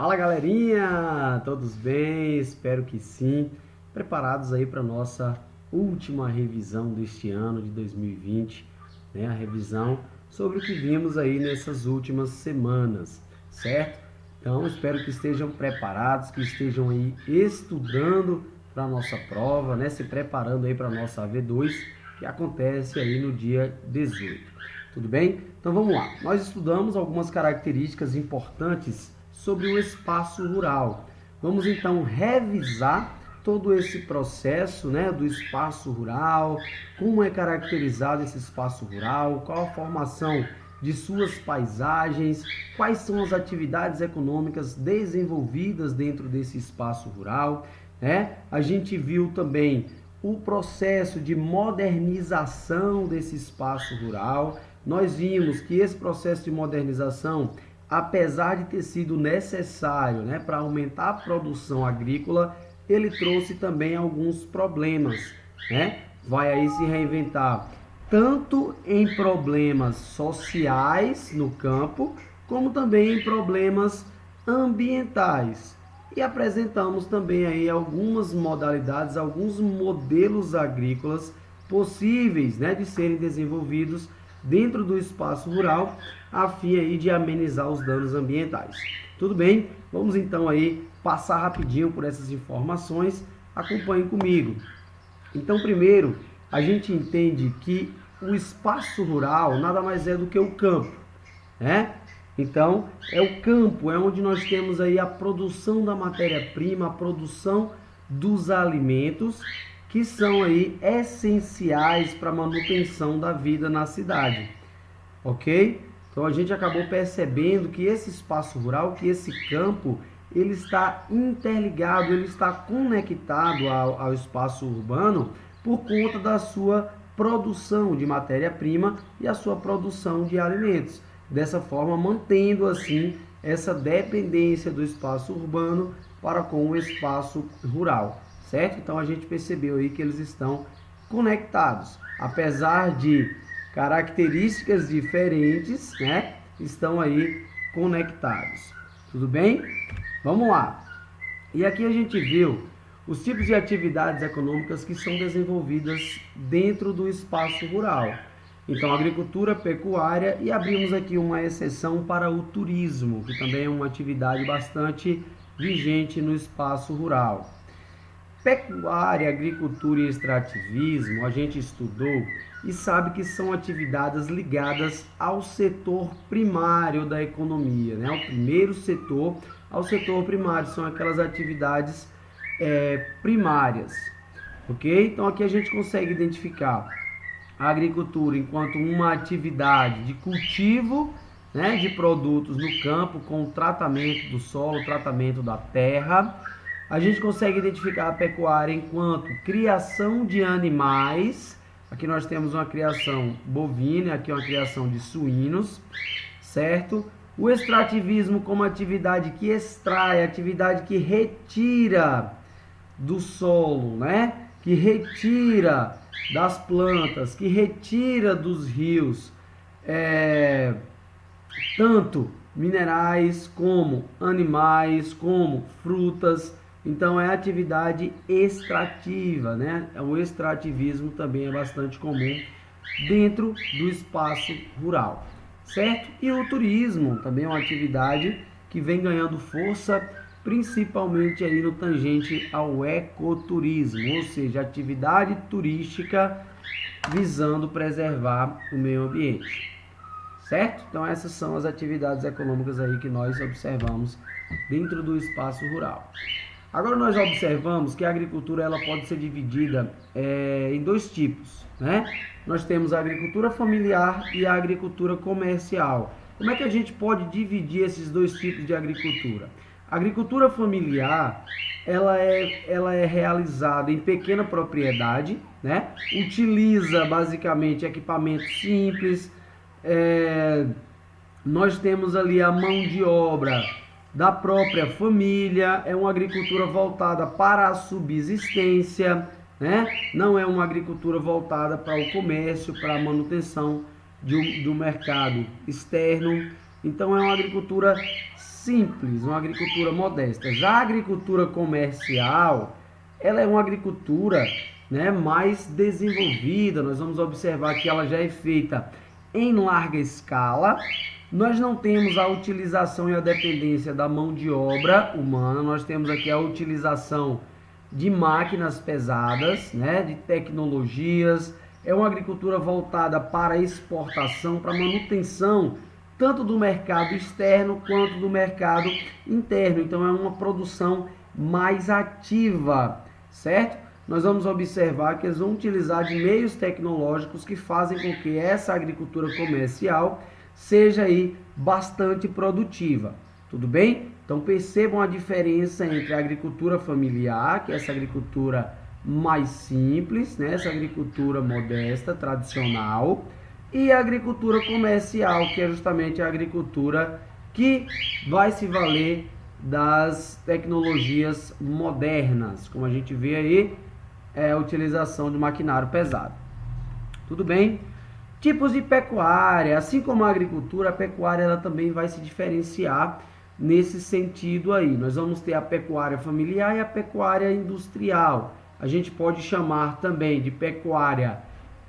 Fala galerinha, todos bem? Espero que sim. Preparados aí para nossa última revisão deste ano de 2020, né? A revisão sobre o que vimos aí nessas últimas semanas, certo? Então espero que estejam preparados, que estejam aí estudando para a nossa prova, né? Se preparando aí para a nossa AV2, que acontece aí no dia 18. Tudo bem? Então vamos lá. Nós estudamos algumas características importantes sobre o espaço rural. Vamos então revisar todo esse processo, né, do espaço rural, como é caracterizado esse espaço rural, qual a formação de suas paisagens, quais são as atividades econômicas desenvolvidas dentro desse espaço rural, né? A gente viu também o processo de modernização desse espaço rural. Nós vimos que esse processo de modernização, apesar de ter sido necessário, né, para aumentar a produção agrícola, ele trouxe também alguns problemas, né? Vai aí se reinventar tanto em problemas sociais no campo, como também em problemas ambientais. E apresentamos também aí algumas modalidades, alguns modelos agrícolas possíveis, né, de serem desenvolvidos dentro do espaço rural, a fim aí de amenizar os danos ambientais. Tudo bem? Vamos então aí passar rapidinho por essas informações. Acompanhem comigo. Então, primeiro, a gente entende que o espaço rural nada mais é do que o campo, né? Então, é o campo, é onde nós temos aí a produção da matéria-prima, a produção dos alimentos, que são aí essenciais para a manutenção da vida na cidade, ok? Então, a gente acabou percebendo que esse espaço rural, que esse campo, ele está interligado, ele está conectado ao espaço urbano por conta da sua produção de matéria-prima e a sua produção de alimentos. Dessa forma, mantendo assim essa dependência do espaço urbano para com o espaço rural, certo? Então a gente percebeu aí que eles estão conectados, apesar de características diferentes, né? Estão aí conectados. Tudo bem? Vamos lá. E aqui a gente viu os tipos de atividades econômicas que são desenvolvidas dentro do espaço rural. Então, agricultura, pecuária, e abrimos aqui uma exceção para o turismo, que também é uma atividade bastante vigente no espaço rural. Pecuária, agricultura e extrativismo, a gente estudou e sabe que são atividades ligadas ao setor primário da economia, né? O primeiro setor, ao setor primário, são aquelas atividades primárias, ok? Então aqui a gente consegue identificar a agricultura enquanto uma atividade de cultivo, né, de produtos no campo com tratamento do solo, tratamento da terra. A gente consegue identificar a pecuária enquanto criação de animais. Aqui nós temos uma criação bovina, aqui uma criação de suínos, certo? O extrativismo como atividade que extrai, atividade que retira do solo, né? Que retira das plantas, que retira dos rios, tanto minerais como animais, como frutas. Então é atividade extrativa, né? O extrativismo também é bastante comum dentro do espaço rural, certo? E o turismo também é uma atividade que vem ganhando força, principalmente aí no tangente ao ecoturismo, ou seja, atividade turística visando preservar o meio ambiente, certo? Então essas são as atividades econômicas aí que nós observamos dentro do espaço rural. Agora nós observamos que a agricultura ela pode ser dividida em dois tipos, né? Nós temos a agricultura familiar e a agricultura comercial. Como é que a gente pode dividir esses dois tipos de agricultura? A agricultura familiar ela é realizada em pequena propriedade, né? Utiliza basicamente equipamentos simples. Nós temos ali a mão de obra da própria família, é uma agricultura voltada para a subsistência, né? Não é uma agricultura voltada para o comércio, para a manutenção do mercado externo. Então é uma agricultura simples, uma agricultura modesta. Já a agricultura comercial, ela é uma agricultura, né, mais desenvolvida. Nós vamos observar que ela já é feita em larga escala. Nós não temos a utilização e a dependência da mão de obra humana, nós temos aqui a utilização de máquinas pesadas, né, de tecnologias. É uma agricultura voltada para exportação, para manutenção, tanto do mercado externo quanto do mercado interno. Então é uma produção mais ativa, certo? Nós vamos observar que eles vão utilizar de meios tecnológicos que fazem com que essa agricultura comercial seja aí bastante produtiva. Tudo bem? Então percebam a diferença entre a agricultura familiar, que é essa agricultura mais simples, né? Essa agricultura modesta, tradicional, e a agricultura comercial, que é justamente a agricultura que vai se valer das tecnologias modernas, como a gente vê aí, a utilização de maquinário pesado. Tudo bem? Tipos de pecuária, assim como a agricultura, a pecuária ela também vai se diferenciar nesse sentido aí. Nós vamos ter a pecuária familiar e a pecuária industrial. A gente pode chamar também de pecuária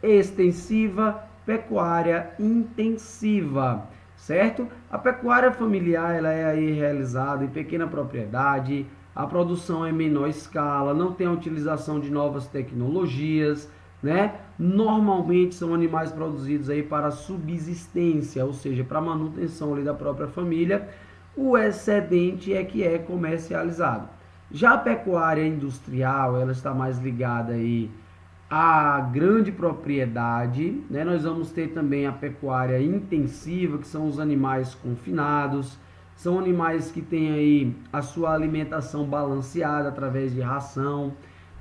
extensiva, pecuária intensiva, certo? A pecuária familiar ela é aí realizada em pequena propriedade, a produção é em menor escala, não tem a utilização de novas tecnologias, né? Normalmente são animais produzidos aí para subsistência, ou seja, para manutenção ali da própria família. O excedente é que é comercializado. Já a pecuária industrial, ela está mais ligada aí à grande propriedade, né? Nós vamos ter também a pecuária intensiva, que são os animais confinados, são animais que têm aí a sua alimentação balanceada através de ração,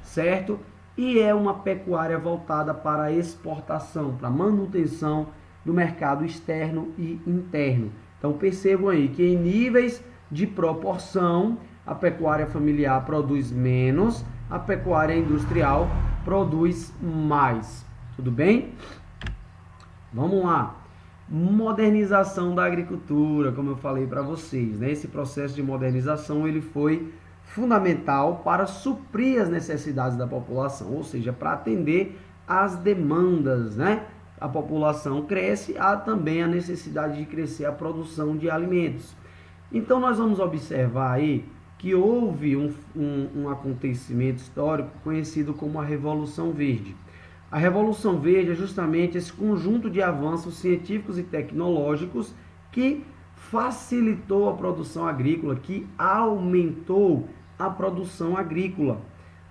certo? E é uma pecuária voltada para a exportação, para a manutenção do mercado externo e interno. Então percebam aí que em níveis de proporção, a pecuária familiar produz menos, a pecuária industrial produz mais. Tudo bem? Vamos lá. Modernização da agricultura, como eu falei para vocês, né? Esse processo de modernização ele foi fundamental para suprir as necessidades da população, ou seja, para atender às demandas, né? A população cresce, há também a necessidade de crescer a produção de alimentos. Então nós vamos observar aí que houve um acontecimento histórico conhecido como a Revolução Verde. A Revolução Verde é justamente esse conjunto de avanços científicos e tecnológicos que facilitou a produção agrícola, que aumentou a produção agrícola,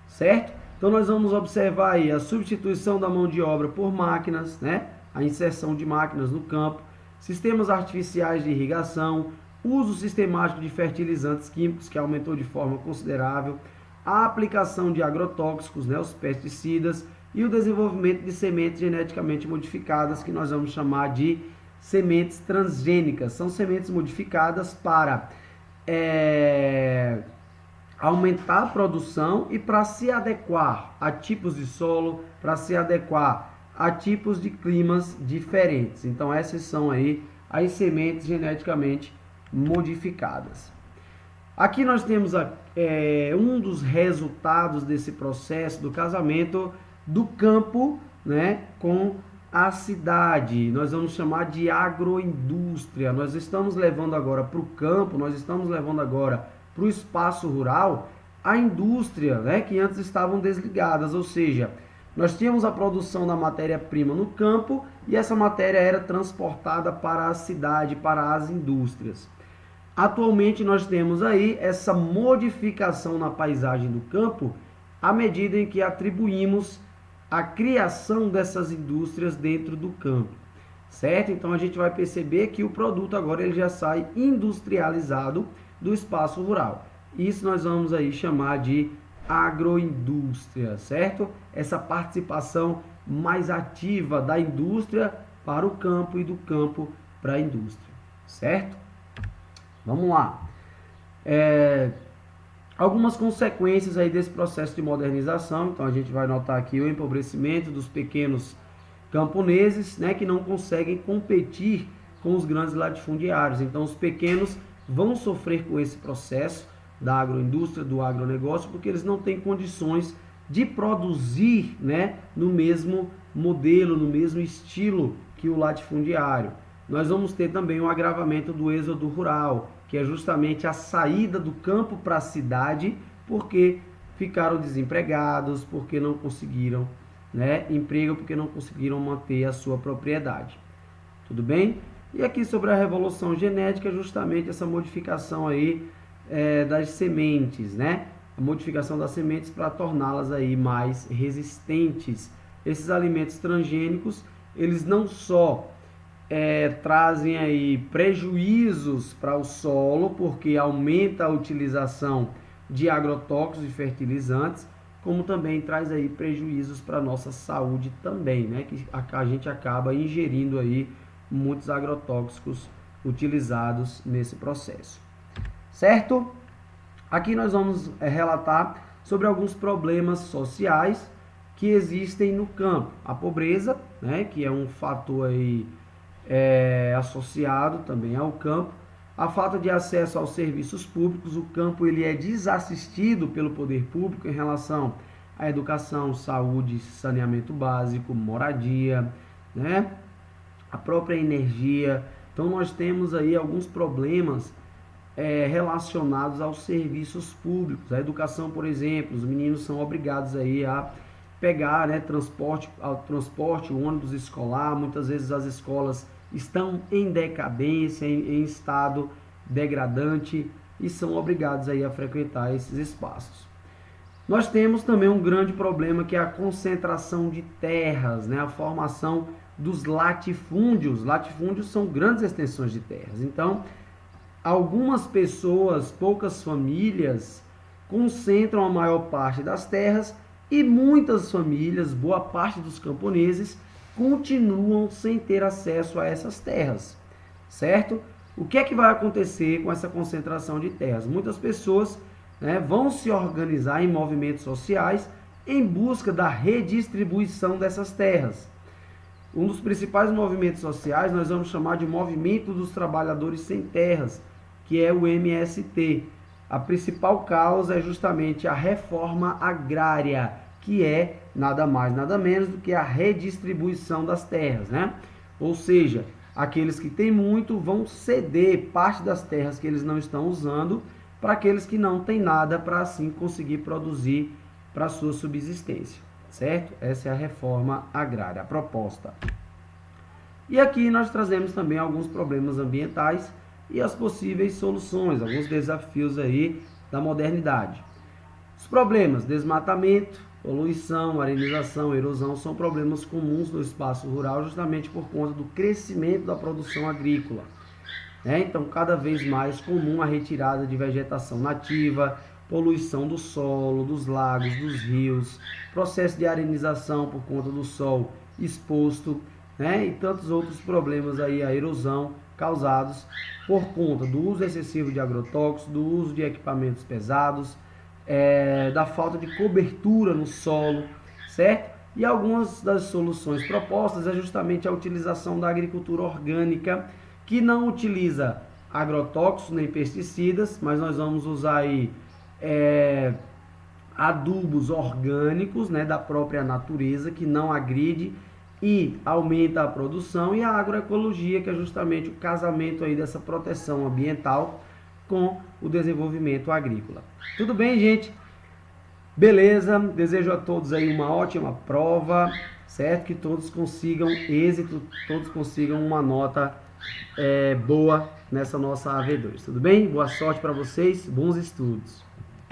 certo? Então nós vamos observar aí a substituição da mão de obra por máquinas, né? A inserção de máquinas no campo, sistemas artificiais de irrigação, uso sistemático de fertilizantes químicos, que aumentou de forma considerável, a aplicação de agrotóxicos, né? Os pesticidas, e o desenvolvimento de sementes geneticamente modificadas, que nós vamos chamar de sementes transgênicas. São sementes modificadas para aumentar a produção e para se adequar a tipos de solo, para se adequar a tipos de climas diferentes. Então essas são aí as sementes geneticamente modificadas. Aqui nós temos um dos resultados desse processo do casamento do campo, né, com a cidade. Nós vamos chamar de agroindústria. Nós estamos levando agora para o campo, nós estamos levando agora para o espaço rural a indústria, né, que antes estavam desligadas, ou seja, nós tínhamos a produção da matéria-prima no campo e essa matéria era transportada para a cidade, para as indústrias. Atualmente nós temos aí essa modificação na paisagem do campo à medida em que atribuímos a criação dessas indústrias dentro do campo, certo? Então a gente vai perceber que o produto agora ele já sai industrializado do espaço rural. Isso nós vamos aí chamar de agroindústria, certo? Essa participação mais ativa da indústria para o campo e do campo para a indústria, certo? Vamos lá. Algumas consequências aí desse processo de modernização. Então a gente vai notar aqui o empobrecimento dos pequenos camponeses, né, que não conseguem competir com os grandes latifundiários. Então os pequenos vão sofrer com esse processo da agroindústria, do agronegócio, porque eles não têm condições de produzir, né, no mesmo modelo, no mesmo estilo que o latifundiário. Nós vamos ter também um agravamento do êxodo rural, que é justamente a saída do campo para a cidade, porque ficaram desempregados, porque não conseguiram, né, emprego, porque não conseguiram manter a sua propriedade. Tudo bem? E aqui sobre a revolução genética, justamente essa modificação aí das sementes, né? A modificação das sementes para torná-las aí mais resistentes. Esses alimentos transgênicos, eles não só trazem aí prejuízos para o solo, porque aumenta a utilização de agrotóxicos e fertilizantes, como também traz aí prejuízos para a nossa saúde também, né? Que a gente acaba ingerindo aí muitos agrotóxicos utilizados nesse processo. Certo? Aqui nós vamos relatar sobre alguns problemas sociais que existem no campo. A pobreza, né, que é um fator aí, associado também ao campo. A falta de acesso aos serviços públicos. O campo ele é desassistido pelo poder público em relação à educação, saúde, saneamento básico, moradia, né? A própria energia. Então nós temos aí alguns problemas relacionados aos serviços públicos. A educação, por exemplo, os meninos são obrigados aí a pegar, né, transporte, o ônibus escolar. Muitas vezes as escolas estão em decadência, em estado degradante, e são obrigados aí a frequentar esses espaços. Nós temos também um grande problema, que é a concentração de terras, né, a formação dos latifúndios. Latifúndios são grandes extensões de terras. Então, algumas pessoas, poucas famílias, concentram a maior parte das terras, e muitas famílias, boa parte dos camponeses, continuam sem ter acesso a essas terras, certo? O que é que vai acontecer com essa concentração de terras? Muitas pessoas, né, vão se organizar em movimentos sociais em busca da redistribuição dessas terras. Um dos principais movimentos sociais nós vamos chamar de Movimento dos Trabalhadores Sem Terras, que é o MST. A principal causa é justamente a reforma agrária, que é nada mais, nada menos do que a redistribuição das terras, né? Ou seja, aqueles que têm muito vão ceder parte das terras que eles não estão usando para aqueles que não têm nada, para assim conseguir produzir para a sua subsistência, certo? Essa é a reforma agrária, a proposta. E aqui nós trazemos também alguns problemas ambientais e as possíveis soluções, alguns desafios aí da modernidade. Os problemas: desmatamento, poluição, arenização, erosão, são problemas comuns no espaço rural, justamente por conta do crescimento da produção agrícola. Então, cada vez mais comum a retirada de vegetação nativa, poluição do solo, dos lagos, dos rios, processo de arenização por conta do sol exposto, né? E tantos outros problemas aí, a erosão, causados por conta do uso excessivo de agrotóxicos, do uso de equipamentos pesados, da falta de cobertura no solo, certo? E algumas das soluções propostas é justamente a utilização da agricultura orgânica, que não utiliza agrotóxicos nem pesticidas, mas nós vamos usar aí adubos orgânicos, né, da própria natureza, que não agride e aumenta a produção, e a agroecologia, que é justamente o casamento aí dessa proteção ambiental com o desenvolvimento agrícola. Tudo bem, gente? Beleza? Desejo a todos aí uma ótima prova, certo? Que todos consigam êxito, todos consigam uma nota boa nessa nossa AV2. Tudo bem? Boa sorte para vocês, bons estudos.